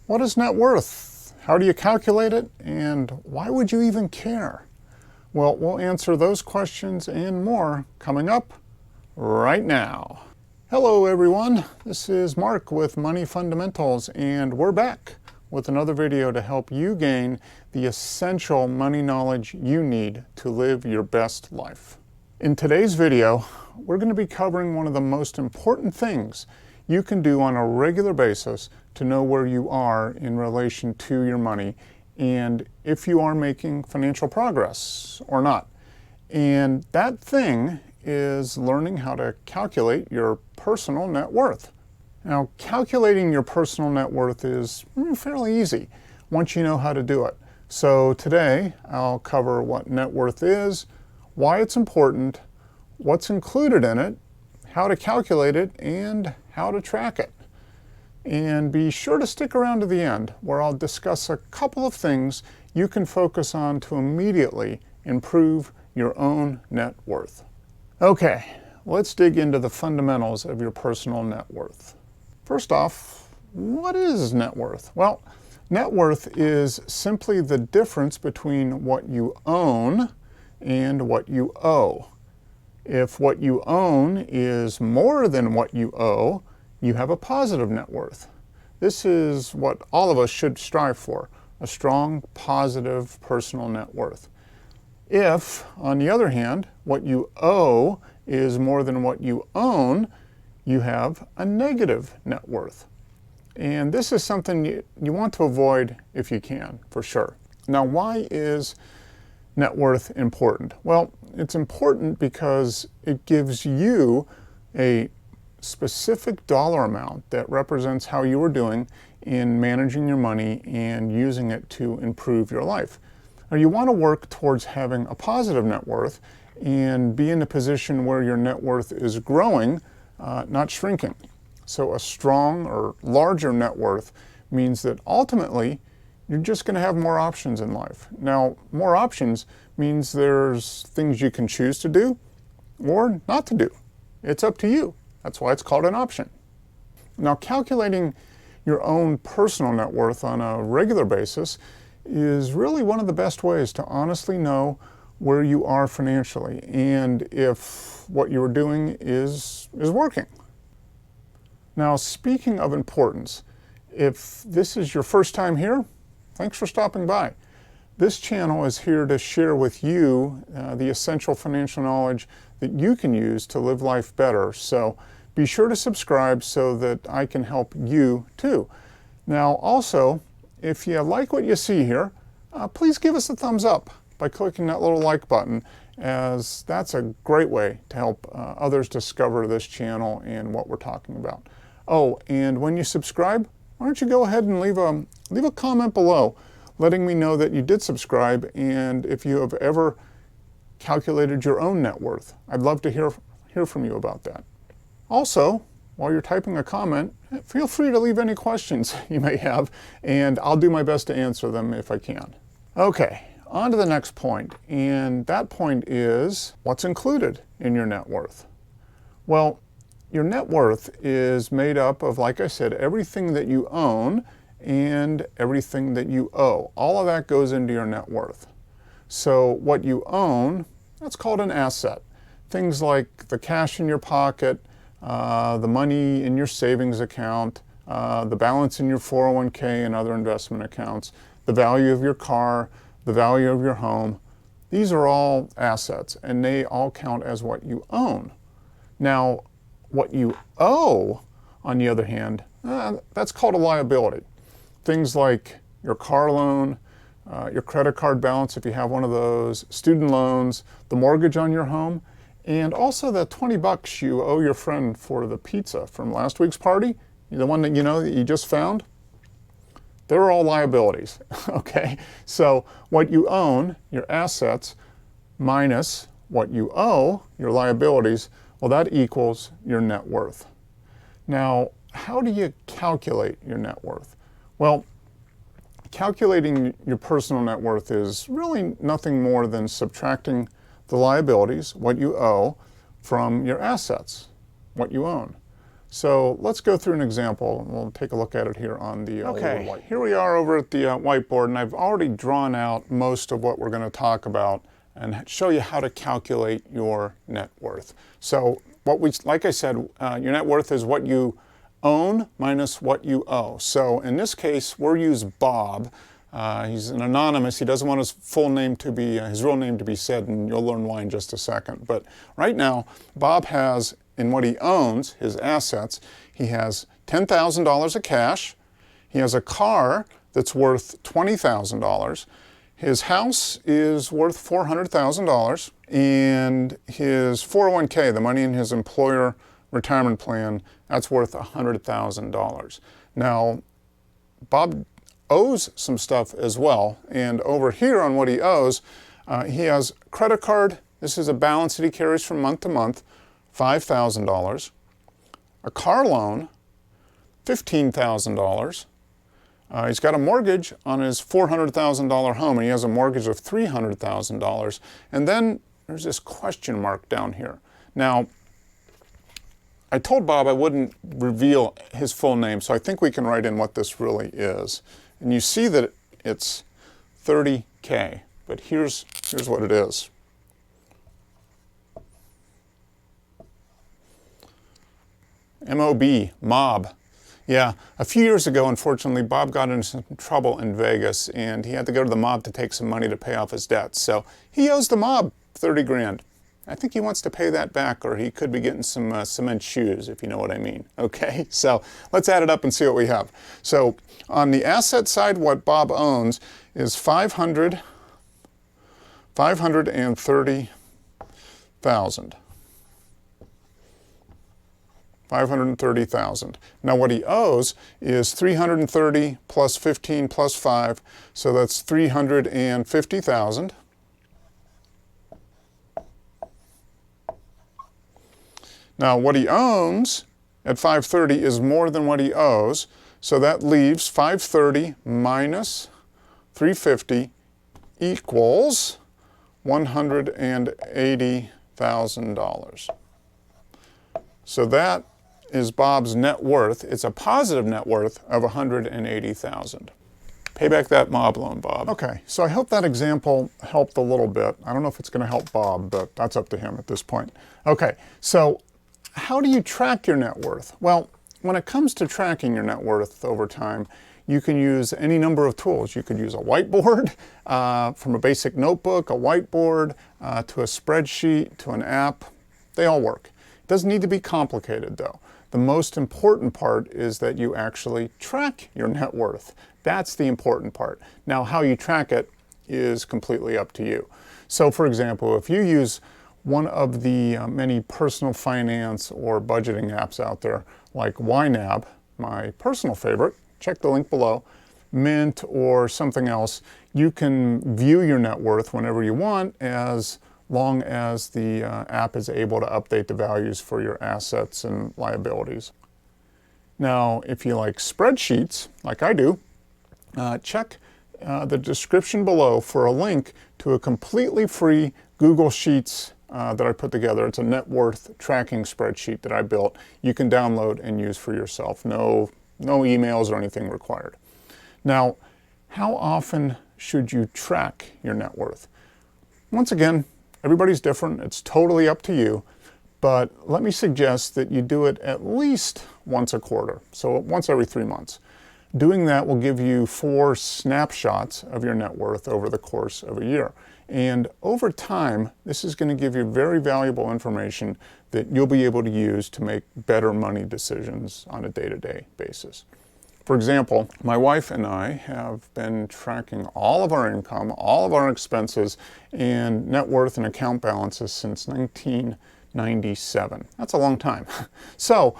What is net worth? How do you calculate it? And why would you even care? Well, we'll answer those questions and more coming up right now. Hello everyone, this is Mark with Money Fundamentals, and we're back with another video to help you gain the essential money knowledge you need to live your best life. In today's video, we're going to be covering one of the most important things you can do on a regular basis to know where you are in relation to your money and if you are making financial progress or not. And that thing is learning how to calculate your personal net worth. Now, calculating your personal net worth is fairly easy once you know how to do it. So today, I'll cover what net worth is, why it's important, what's included in it, how to calculate it, and how to track it. And be sure to stick around to the end, where I'll discuss a couple of things you can focus on to immediately improve your own net worth. Okay, let's dig into the fundamentals of your personal net worth. First off, what is net worth? Well, net worth is simply the difference between what you own and what you owe. If what you own is more than what you owe, you have a positive net worth. This is what all of us should strive for, a strong, positive personal net worth. If, on the other hand, what you owe is more than what you own, you have a negative net worth. And this is something you want to avoid if you can, for sure. Now, why is net worth important? Well, it's important because it gives you a specific dollar amount that represents how you are doing in managing your money and using it to improve your life. Now, you want to work towards having a positive net worth and be in a position where your net worth is growing, not shrinking. So a strong or larger net worth means that ultimately you're just going to have more options in life. Now, more options means there's things you can choose to do or not to do. It's up to you. That's why it's called an option. Now, calculating your own personal net worth on a regular basis is really one of the best ways to honestly know where you are financially and if what you're doing is working. Now, speaking of importance, if this is your first time here, thanks for stopping by. This channel is here to share with you the essential financial knowledge that you can use to live life better. So be sure to subscribe so that I can help you too. Now, also, if you like what you see here, please give us a thumbs up by clicking that little like button, as that's a great way to help others discover this channel and what we're talking about. Oh, and when you subscribe, why don't you go ahead and leave a comment below letting me know that you did subscribe and if you have ever calculated your own net worth. I'd love to hear from you about that. Also, while you're typing a comment, feel free to leave any questions you may have, and I'll do my best to answer them if I can. Okay, on to the next point, and that point is what's included in your net worth. Well, your net worth is made up of, like I said, everything that you own and everything that you owe. All of that goes into your net worth. So what you own, that's called an asset. Things like the cash in your pocket, the money in your savings account, the balance in your 401k and other investment accounts, the value of your car, the value of your home. These are all assets, and they all count as what you own. Now, what you owe, on the other hand, that's called a liability. Things like your car loan, your credit card balance if you have one of those, student loans, the mortgage on your home, and also the 20 bucks you owe your friend for the pizza from last week's party, the one that you just found. They're all liabilities, okay? So what you own, your assets, minus what you owe, your liabilities, well, that equals your net worth. Now, how do you calculate your net worth? Well, calculating your personal net worth is really nothing more than subtracting the liabilities, what you owe, from your assets, what you own. So let's go through an example, and we'll take a look at it here on the Okay, here we are over at the whiteboard, and I've already drawn out most of what we're going to talk about and show you how to calculate your net worth. So like I said, your net worth is what you own minus what you owe. So in this case, we'll use Bob. He's an anonymous. He doesn't want his full name to be, his real name to be said, and you'll learn why in just a second. But right now, Bob has, in what he owns, his assets, he has $10,000 of cash. He has a car that's worth $20,000. His house is worth $400,000. And his 401k, the money in his employer retirement plan, that's worth $100,000. Now, Bob owes some stuff as well. And over here on what he owes, he has credit card. This is a balance that he carries from month to month, $5,000. A car loan, $15,000. He's got a mortgage on his $400,000 home, and he has a mortgage of $300,000. And then there's this question mark down here. Now, I told Bob I wouldn't reveal his full name, so I think we can write in what this really is. And you see that it's $30K, but here's what it is. M-O-B, mob. Yeah, a few years ago, unfortunately, Bob got into some trouble in Vegas, and he had to go to the mob to take some money to pay off his debts. So he owes the mob 30 grand. I think he wants to pay that back, or he could be getting some cement shoes, if you know what I mean. Okay, so let's add it up and see what we have. So on the asset side, what Bob owns is $530,000. $530,000. Now what he owes is 330 plus 15 plus 5, so that's 350,000. Now what he owns at 530 is more than what he owes, so that leaves 530 minus 350 equals $180,000. So that is Bob's net worth. It's a positive net worth of $180,000. Pay back that mob loan, Bob. Okay, so I hope that example helped a little bit. I don't know if it's going to help Bob, but that's up to him at this point. Okay, so how do you track your net worth? Well, when it comes to tracking your net worth over time, you can use any number of tools. You could use a whiteboard, from a basic notebook, a whiteboard, to a spreadsheet, to an app. They all work. It doesn't need to be complicated though. The most important part is that you actually track your net worth. That's the important part. Now, how you track it is completely up to you. So for example, if you use one of the many personal finance or budgeting apps out there, like YNAB, my personal favorite, check the link below, Mint or something else, you can view your net worth whenever you want, as long as the app is able to update the values for your assets and liabilities. Now, if you like spreadsheets, like I do, check the description below for a link to a completely free Google Sheets that I put together. It's a net worth tracking spreadsheet that I built. You can download and use for yourself. No emails or anything required. Now, how often should you track your net worth? Once again, everybody's different. It's totally up to you. But let me suggest that you do it at least once a quarter, so once every 3 months. Doing that will give you 4 snapshots of your net worth over the course of a year. And over time, this is going to give you very valuable information that you'll be able to use to make better money decisions on a day-to-day basis. For example, my wife and I have been tracking all of our income, all of our expenses, and net worth and account balances since 1997. That's a long time. So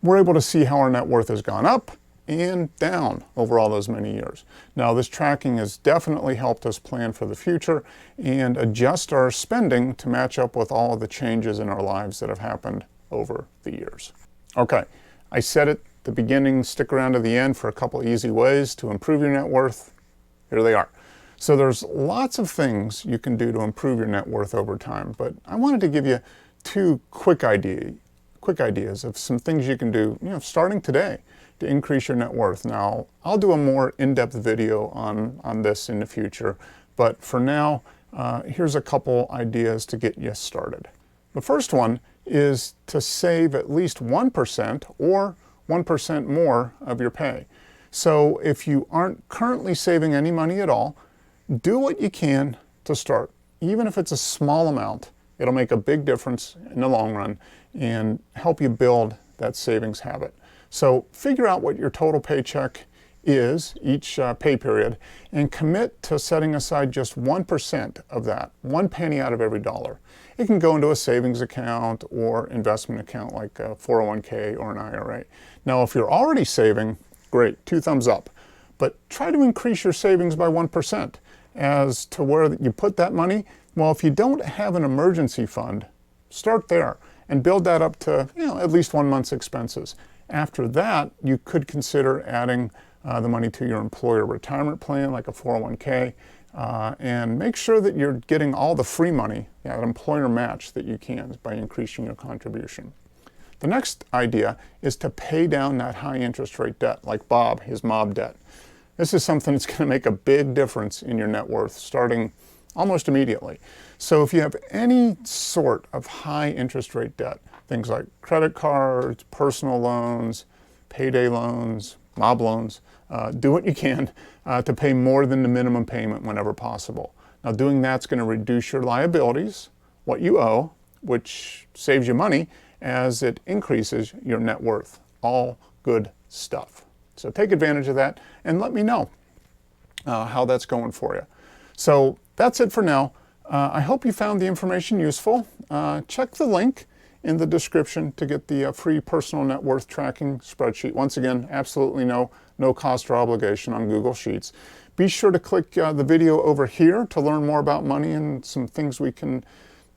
we're able to see how our net worth has gone up and down over all those many years. Now, this tracking has definitely helped us plan for the future and adjust our spending to match up with all of the changes in our lives that have happened over the years. Okay, I said it at the beginning, stick around to the end for a couple easy ways to improve your net worth. Here they are. So there's lots of things you can do to improve your net worth over time, but I wanted to give you 2 quick quick ideas of some things you can do, starting today to increase your net worth. Now, I'll do a more in-depth video on this in the future, but for now, here's a couple ideas to get you started. The first one is to save at least 1% or 1% more of your pay. So if you aren't currently saving any money at all, do what you can to start. Even if it's a small amount, it'll make a big difference in the long run and help you build that savings habit. So figure out what your total paycheck is each pay period and commit to setting aside just 1% of that, 1 penny out of every dollar. It can go into a savings account or investment account like a 401k or an IRA. Now, if you're already saving, great, 2 thumbs up. But try to increase your savings by 1%. As to where you put that money, well, if you don't have an emergency fund, start there and build that up to at least 1 month's expenses. After that, you could consider adding the money to your employer retirement plan, like a 401k, and make sure that you're getting all the free money, that employer match that you can by increasing your contribution. The next idea is to pay down that high interest rate debt, like Bob, his mob debt. This is something that's going to make a big difference in your net worth starting almost immediately. So if you have any sort of high interest rate debt, things like credit cards, personal loans, payday loans, mob loans, do what you can to pay more than the minimum payment whenever possible. Now, doing that's going to reduce your liabilities, what you owe, which saves you money as it increases your net worth. All good stuff. So take advantage of that and let me know how that's going for you. So that's it for now. I hope you found the information useful. Check the link in the description to get the free personal net worth tracking spreadsheet. Once again, absolutely no cost or obligation on Google Sheets. Be sure to click the video over here to learn more about money and some things we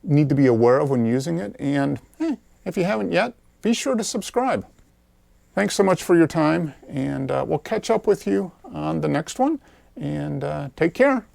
need to be aware of when using it. And if you haven't yet, be sure to subscribe. Thanks so much for your time, and we'll catch up with you on the next one. And take care.